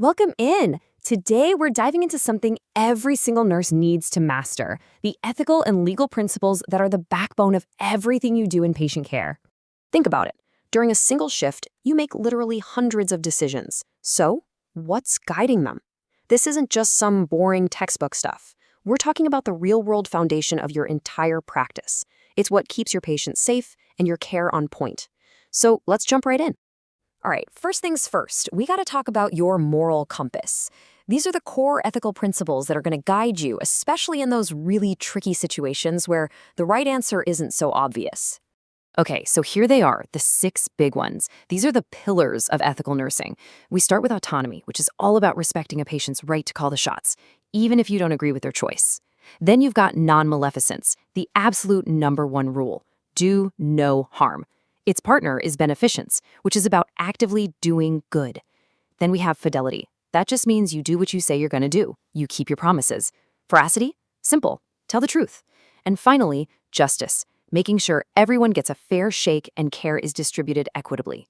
Welcome in. Today, we're diving into something every single nurse needs to master: the ethical and legal principles that are the backbone of everything you do in patient care. Think about it. During a single shift, you make literally hundreds of decisions. So, what's guiding them? This isn't just some boring textbook stuff. We're talking about the real-world foundation of your entire practice. It's what keeps your patients safe and your care on point. So, let's jump right in. All right, first things first, we got to talk about your moral compass. These are the core ethical principles that are going to guide you, especially in those really tricky situations where the right answer isn't so obvious. Okay, so here they are, the 6 big ones. These are the pillars of ethical nursing. We start with autonomy, which is all about respecting a patient's right to call the shots, even if you don't agree with their choice. Then you've got non-maleficence, the absolute #1 rule: do no harm. Its partner is beneficence, which is about actively doing good. Then we have fidelity. That just means you do what you say you're going to do. You keep your promises. Veracity? Simple. Tell the truth. And finally, justice, making sure everyone gets a fair shake and care is distributed equitably.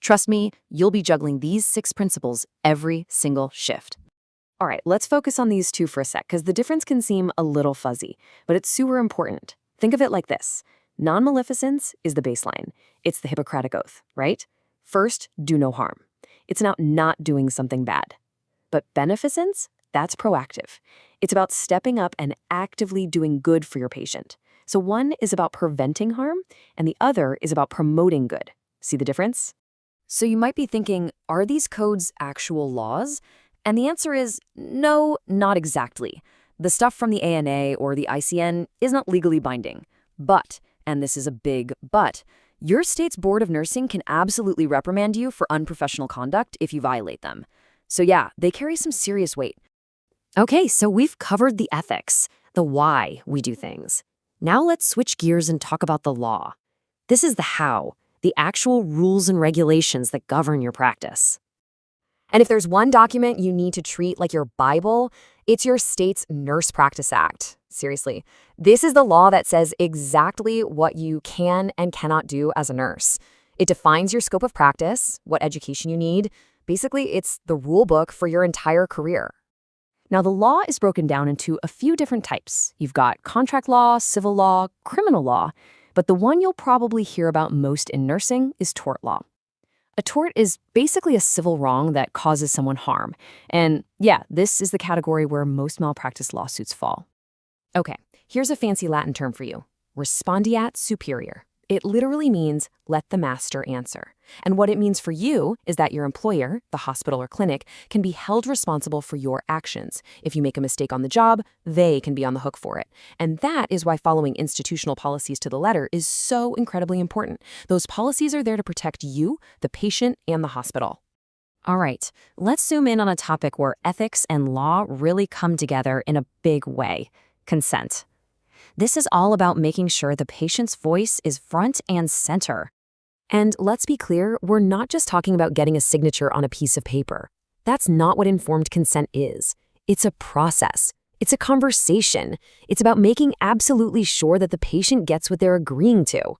Trust me, you'll be juggling these 6 principles every single shift. All right, let's focus on these 2 for a sec, because the difference can seem a little fuzzy, but it's super important. Think of it like this. Non-maleficence is the baseline. It's the Hippocratic Oath, right? First, do no harm. It's about not doing something bad. But beneficence, that's proactive. It's about stepping up and actively doing good for your patient. So one is about preventing harm, and the other is about promoting good. See the difference? So you might be thinking, are these codes actual laws? And the answer is no, not exactly. The stuff from the ANA or the ICN is not legally binding. But, and this is a big but, your state's Board of Nursing can absolutely reprimand you for unprofessional conduct if you violate them. So yeah, they carry some serious weight. Okay, so we've covered the ethics, the why we do things. Now let's switch gears and talk about the law. This is the how, the actual rules and regulations that govern your practice. And if there's one document you need to treat like your Bible, it's your state's Nurse Practice Act. Seriously, this is the law that says exactly what you can and cannot do as a nurse. It defines your scope of practice, what education you need. Basically, it's the rule book for your entire career. Now, the law is broken down into a few different types. You've got contract law, civil law, criminal law, but the one you'll probably hear about most in nursing is tort law. A tort is basically a civil wrong that causes someone harm. And yeah, this is the category where most malpractice lawsuits fall. Okay, here's a fancy Latin term for you: respondeat superior. It literally means let the master answer. And what it means for you is that your employer, the hospital or clinic, can be held responsible for your actions. If you make a mistake on the job, they can be on the hook for it. And that is why following institutional policies to the letter is so incredibly important. Those policies are there to protect you, the patient, and the hospital. All right, let's zoom in on a topic where ethics and law really come together in a big way: consent. This is all about making sure the patient's voice is front and center. And let's be clear, we're not just talking about getting a signature on a piece of paper. That's not what informed consent is. It's a process. It's a conversation. It's about making absolutely sure that the patient gets what they're agreeing to.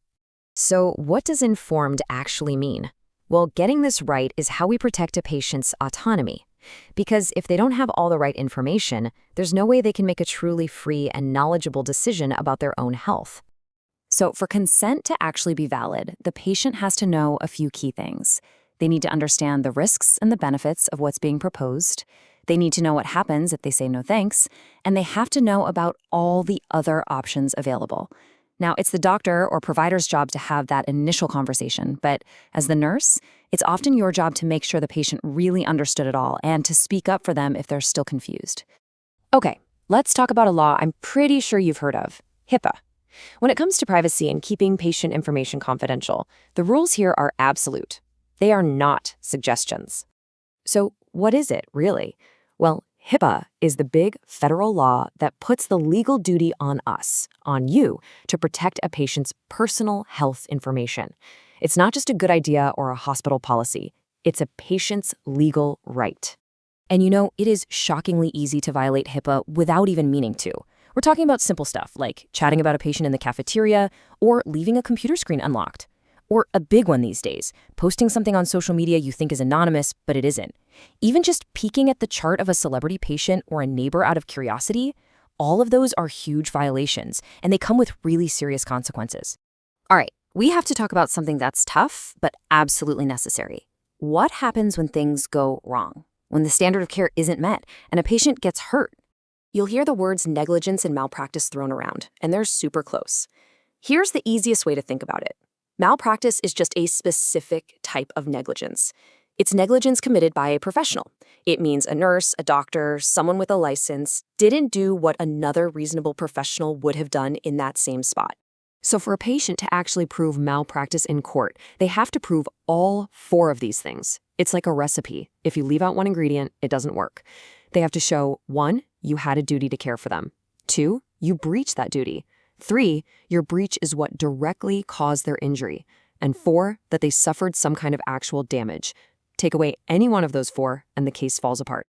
So what does informed actually mean? Well, getting this right is how we protect a patient's autonomy. Because if they don't have all the right information, there's no way they can make a truly free and knowledgeable decision about their own health. So for consent to actually be valid, the patient has to know a few key things. They need to understand the risks and the benefits of what's being proposed. They need to know what happens if they say no thanks, and they have to know about all the other options available. Now, it's the doctor or provider's job to have that initial conversation, but as the nurse, it's often your job to make sure the patient really understood it all and to speak up for them if they're still confused. Okay, let's talk about a law I'm pretty sure you've heard of: HIPAA. When it comes to privacy and keeping patient information confidential, the rules here are absolute. They are not suggestions. So what is it, really? Well, HIPAA is the big federal law that puts the legal duty on us, on you, to protect a patient's personal health information. It's not just a good idea or a hospital policy. It's a patient's legal right. And you know, it is shockingly easy to violate HIPAA without even meaning to. We're talking about simple stuff like chatting about a patient in the cafeteria or leaving a computer screen unlocked. Or a big one these days, posting something on social media you think is anonymous, but it isn't. Even just peeking at the chart of a celebrity patient or a neighbor out of curiosity, all of those are huge violations, and they come with really serious consequences. All right, we have to talk about something that's tough, but absolutely necessary. What happens when things go wrong? When the standard of care isn't met and a patient gets hurt? You'll hear the words negligence and malpractice thrown around, and they're super close. Here's the easiest way to think about it. Malpractice is just a specific type of negligence. It's negligence committed by a professional. It means a nurse, a doctor, someone with a license didn't do what another reasonable professional would have done in that same spot. So for a patient to actually prove malpractice in court, they have to prove all 4 of these things. It's like a recipe. If you leave out one ingredient, it doesn't work. They have to show 1, you had a duty to care for them. 2, you breached that duty. 3, your breach is what directly caused their injury. And 4, that they suffered some kind of actual damage. Take away any one of those 4, and the case falls apart.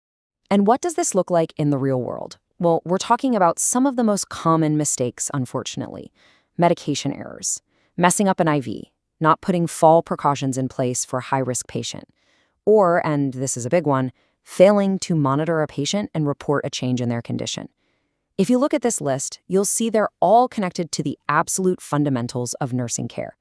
And what does this look like in the real world? Well, we're talking about some of the most common mistakes, unfortunately. Medication errors, messing up an IV, not putting fall precautions in place for a high-risk patient. Or, and this is a big one, failing to monitor a patient and report a change in their condition. If you look at this list, you'll see they're all connected to the absolute fundamentals of nursing care.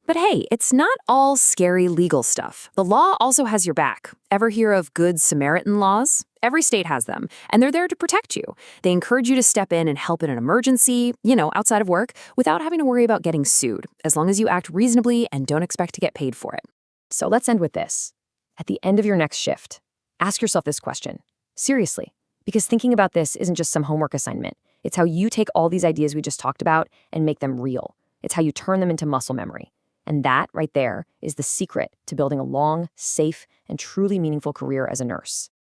But hey, it's not all scary legal stuff. The law also has your back. Ever hear of Good Samaritan laws? Every state has them, and they're there to protect you. They encourage you to step in and help in an emergency, outside of work, without having to worry about getting sued, as long as you act reasonably and don't expect to get paid for it. So let's end with this. At the end of your next shift, ask yourself this question. Seriously. Because thinking about this isn't just some homework assignment. It's how you take all these ideas we just talked about and make them real. It's how you turn them into muscle memory. And that, right there, is the secret to building a long, safe, and truly meaningful career as a nurse.